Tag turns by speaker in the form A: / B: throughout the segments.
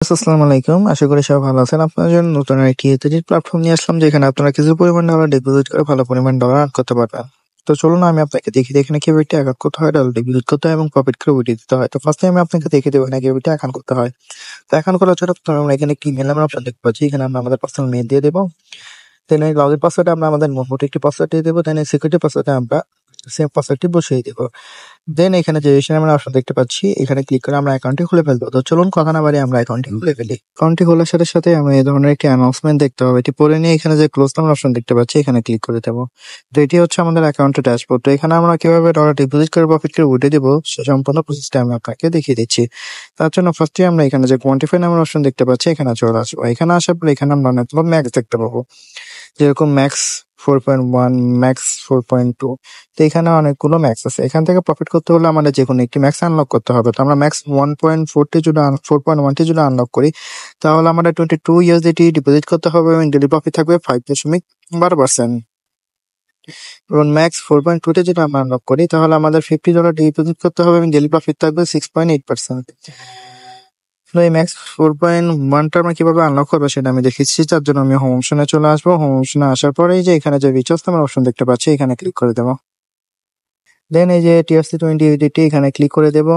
A: আসসালামু আলাইকুম। আশা করি সবাই ভালো আছেন। আপনাদের জন্য নতুন আরেকটি ইত্যাদির প্ল্যাটফর্ম নিয়ে আসলাম যেখানে আপনারা কিছু পরিমাণ ডলার ডিপোজিট করে ভালো পরিমাণ ডলার আর্ন করতে পারবেন। তো চলুন আমি আপনাকে দেখিয়ে দিই এখানে কিভাবে টাকা আর্ন করতে হয়, ডলার ডিপোজিট করতে হয় এবং প্রফিট করে উঠিয়ে দিতে হয়। তো ফার্স্টে আমি আপনাকে দেখিয়ে দেবো এখানে কিভাবে টাকা আর্ন করতে হয়। তো এখন করার জন্য প্রথমে আমরা এখানে একটি মেইল নাম্বার অপশন দেখতে পাচ্ছি। এখানে আমরা আমাদের পার্সোনাল মেইল দিয়ে দেবো। দেন এই লগইন পাসওয়ার্ডে আমরা আমাদের মোট একটি পাসওয়ার্ড দিয়ে দেবো। দেন এই সিকিউরিটি পাসওয়ার্ডে আমরা সেম পাসওয়ার্ডটি বসিয়ে দেবো। দেন এখানে যে রেজিস্ট্রেশন আমরা অপশন দেখতে পাচ্ছি, এখানে ক্লিক করে আমরা অ্যাকাউন্টটি খুলে ফেলবো। তো চলুন কথা না বাড়িয়ে আমরা অ্যাকাউন্টটি খুলে ফেলি। অ্যাকাউন্টটি খোলার সাথে সাথে আমি এই ধরনের একটি অ্যানাউন্সমেন্ট দেখতে হবে। এটি পড়ে নিয়ে এখানে যে ক্লোজ নাম্বার অপশন দেখতে পাচ্ছি এখানে ক্লিক করে দেবো। তো এটি হচ্ছে আমাদের অ্যাকাউন্টের ড্যাশবোর্ড। তো এখানে আমরা কিভাবে ডলার ডিপোজিট করে প্রফিট করে উঠে দেবো সে সম্পূর্ণ প্রসেসটা আমি আপনাকে দেখিয়ে দিচ্ছি। তার জন্য ফার্স্টে আমরা এখানে যে কোয়ান্টিফাই নামের অপশন দেখতে পাচ্ছি এখানে চলে আসবো। এখানে আসার পর এখানে আমরা অনেকগুলো ম্যাক্স দেখতে পাবো, যেরকম ম্যাক্স 4.1, ম্যাক্স 4.2। তো এখানে অনেকগুলো ম্যাক্স আছে। এখান থেকে প্রফিট করতে হলে আমাদের যেকোনো একটি ম্যাক্স আনলক করতে হবে। তো আমরা ম্যাক্স 4.1টি যদি তাহলে আমাদের 22 USDT ডিপোজিট করতে হবে এবং ডেইলি প্রফিট থাকবে 5.12%। এবং ম্যাক্স 4.2 যদি আমরা আনলক করি তাহলে আমাদের $50 ডিপোজিট করতে হবে এবং ডেইলি প্রফিট থাকবে 6.8%। তো এই ম্যাক্স 4.1টা আমরা কিভাবে আনলক করবো সেটা আমি দেখিয়েছি। তার জন্য আমি হোম অপশনে চলে আসবো। হোম অপশনে আসার পরে এই যে এখানে যে রিচার্জ নামের অপশন দেখতে পাচ্ছি এখানে ক্লিক করে দেবো। দেন এই যে TRC20 USDT এখানে ক্লিক করে দেবো।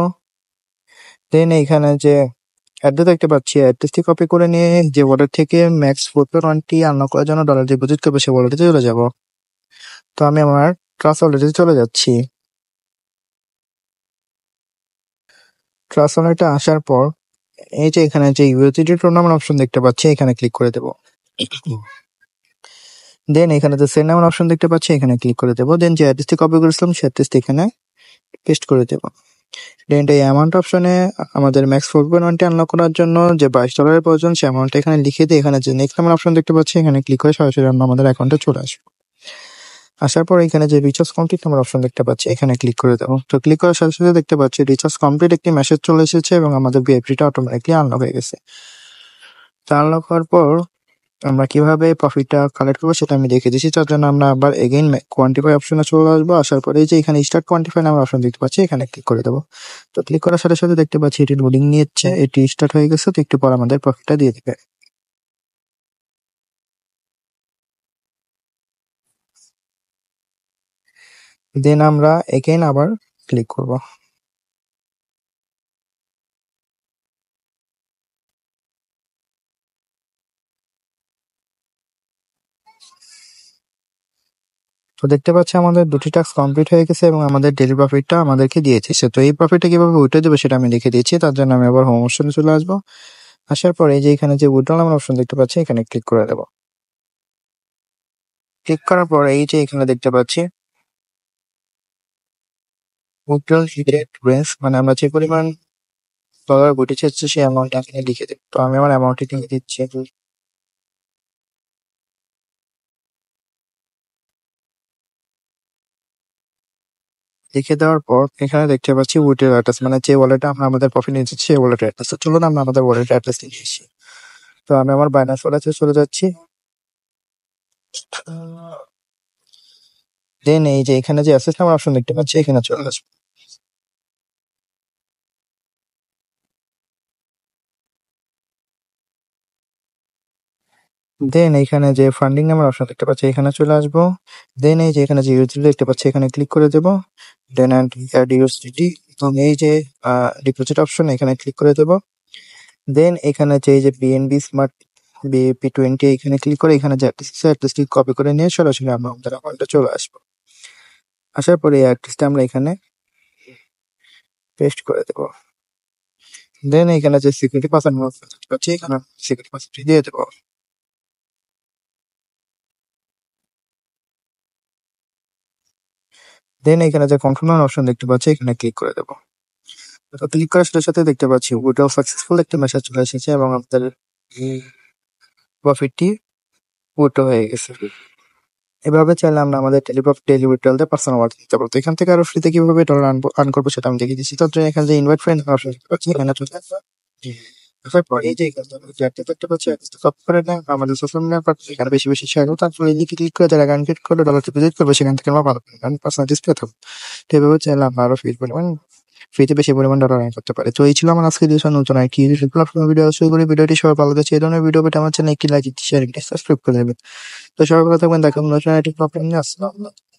A: দেন এইখানে যে অ্যাড্রেস দেখতে পাচ্ছি, অ্যাড্রেসটি কপি করে নিয়ে যে ওয়ালেট থেকে ম্যাক্স 4.1টি আনলক করার জন্য ডলার ডিপোজিট করবো সেই ওয়ালেটে চলে যাব। তো আমি আমার ট্রাস্ট ওয়ালেটে চলে যাচ্ছি। ট্রাস্ট ওয়ালেটে আসার পর এই যে এখানে যে ইউএসডিটি টুর্নামেন্ট অপশন দেখতে পাচ্ছি এখানে ক্লিক করে দেবো। দেন এখানে যে সেন্ড নামের অপশন দেখতে পাচ্ছি এখানে ক্লিক করে দেবো। দেন যে অ্যাড্রেসটি কপি করেছিলাম সেই অ্যাড্রেসটি এখানে পেস্ট করে দেবো। দেন এই অ্যামাউন্ট অপশনে আমাদের ম্যাক্স 4.1টি আনলক করার জন্য যে $22 প্রয়োজন সেই অ্যামাউন্টটা এখানে লিখে দিয়ে এখানে যে নেক্সট নামের অপশন দেখতে পাচ্ছি এখানে ক্লিক করে সরাসরি আমরা আমাদের অ্যাকাউন্টে চলে আসবো। আসার পর এখানে যে রিচার্জ কমপ্লিট নামের অপশন দেখতে পাচ্ছি এখানে ক্লিক করে দেবো। তো ক্লিক করার সাথে সাথে দেখতে পাচ্ছি রিচার্জ কমপ্লিট একটি মেসেজ চলে এসেছে এবং আমাদের ভিআইপিটা অটোমেটিকলি আনলক হয়ে গেছে। তো আনলক হওয়ার পর আমরা কিভাবে প্রফিটটা কালেক্ট করবো সেটা আমি দেখে দিচ্ছি। তার জন্য আমরা আবার এগেইন কোয়ান্টিফাই অপশনে চলে আসবো। আসার পরে এই যে এখানে স্টার্ট কোয়ান্টিফাই নামের অপশন দেখতে পাচ্ছি এখানে ক্লিক করে দেবো। তো ক্লিক করার সাথে সাথে দেখতে পাচ্ছি এটি লোডিং নিচ্ছে, এটি স্টার্ট হয়ে গেছে। তো একটু পর আমাদের প্রফিটটা দিয়ে দিবে। দেন আমরা এগেইন আবার ক্লিক করবো। তো দেখতে পাচ্ছি আমাদের দুটি টাস্ক কমপ্লিট হয়ে গেছে এবং আমাদের ডেইলি প্রফিটটা আমাদেরকে দিয়েছে। তো এই প্রফিটটা কিভাবে উঠে দেবো সেটা আমি দেখে দিয়েছি। তার জন্য আমি আবার হোম অপশনে চলে আসবো। আসার পরে এই যে এখানে যে উইথড্রল নামের অপশন দেখতে পাচ্ছি এখানে ক্লিক করে দেবো। ক্লিক করার পর এই যে এখানে দেখতে পাচ্ছি উইথড্রল রেঞ্জ, মানে আমরা যে পরিমাণ ডলার গুটি চাচ্ছি সেই অ্যামাউন্ট এখানে লিখে দেবো। তো আমি আমার অ্যামাউন্টটি লিখে দিচ্ছি। লিখে দেওয়ার পর এখানে দেখতে পাচ্ছি উইথড্রল অ্যাড্রেস, মানে যে ওয়ালেটে আমরা আমাদের প্রফিট নিয়েছি সেই ওয়ালেটের অ্যাড্রেস। তো চলুন আমরা আমাদের ওয়ালেটের অ্যাড্রেসটি নিয়ে আসি। তো আমি আমার বাইন্যান্স ওয়ালেটে চলে যাচ্ছি। দেন এই যে এখানে যে অ্যাসেস নাম্বার অপশন দেখতে পাচ্ছি এখানে চলে আসবো। দেন এইখানে যে ফান্ডিং নামের অপশন দেখতে পাচ্ছি এখানে চলে আসবো। দেন এই যে এখানে যে ইউএসডিটি দেখতে পাচ্ছি এখানে ক্লিক করে দেবো। দেন অ্যাড ইউএসডিটি এবং এই যে ডিপোজিট অপশন এখানে ক্লিক করে দেবো। দেন এখানে যে এই যে বিএনবি স্মার্ট BAP20 এখানে ক্লিক করে এখানে যে অ্যাড্রেসটি কপি করে নিয়ে সরাসরি আমরা আমাদের অ্যাকাউন্টে চলে আসবো। আসার পরে এই অ্যাড্রেসটা আমরা এখানে পেস্ট করে দেবো। দেন এখানে যে সিকিউরিটি পাসওয়ার্ড পাচ্ছি এখানে সিকিউরিটি পাসওয়ার্ডটি দিয়ে দেবো। দেন এখানে যে কনফার্ম অপশন দেখতে পাচ্ছি এখানে ক্লিক করে দেবো। তো ক্লিক করার সাথে সাথে দেখতে পাচ্ছি উইথড্রল সাকসেসফুল একটা মেসেজ চলে এসেছে এবং আমাদের প্রফিটটি উইথড্র হয়ে গেছে। এভাবে চাইলে আমরা আমাদের ডেইলি উইথড্রলতে পার্সোনাল ওয়ালেট দিতে পারবো। তো এখান থেকে আরো ফ্রিতে কিভাবে ডলার আর্ন করবো সেটা আমি দেখিয়ে দিচ্ছি। তার জন্য এখানে যে ইনভাইট ফ্রেন্ড অপশন দেখতে পাচ্ছি এখানে চলে আসবো। আসার পর এই যে দেখতে পাচ্ছি কপি করে নেন আমাদের সোশ্যাল মিডিয়া এখানে বেশি বেশি শেয়ার করো। তারপরে এই লিঙ্কে ক্লিক করে যারা গান ক্রিয়েট করলে ডলার ডিপোজিট করবে সেখান থেকে আমরা ভালো পারসেন্টেজ পেয়ে থাকবো। তো এভাবে চাইলে আমরা আরো ফিট পরিমাণ ফ্রিতে বেশি পরিমাণ ডলার আর্ন করতে পারে। তো এই ছিল আমার আজকের ভিডিও, নতুন আরেকটি ইউটিউব প্ল্যাটফর্ম ভিডিও শুরু করি। ভিডিওটি সবাই ভালো লাগছে, এই ধরনের ভিডিও পেতে আমার চ্যানেল একটি লাইক, শেয়ার, সাবস্ক্রাইব করে দেবেন। তো সবাই ভালো থাকবেন, দেখা হবে নতুন আরেকটি প্ল্যাটফর্ম নিয়ে। আসসালামু আলাইকুম।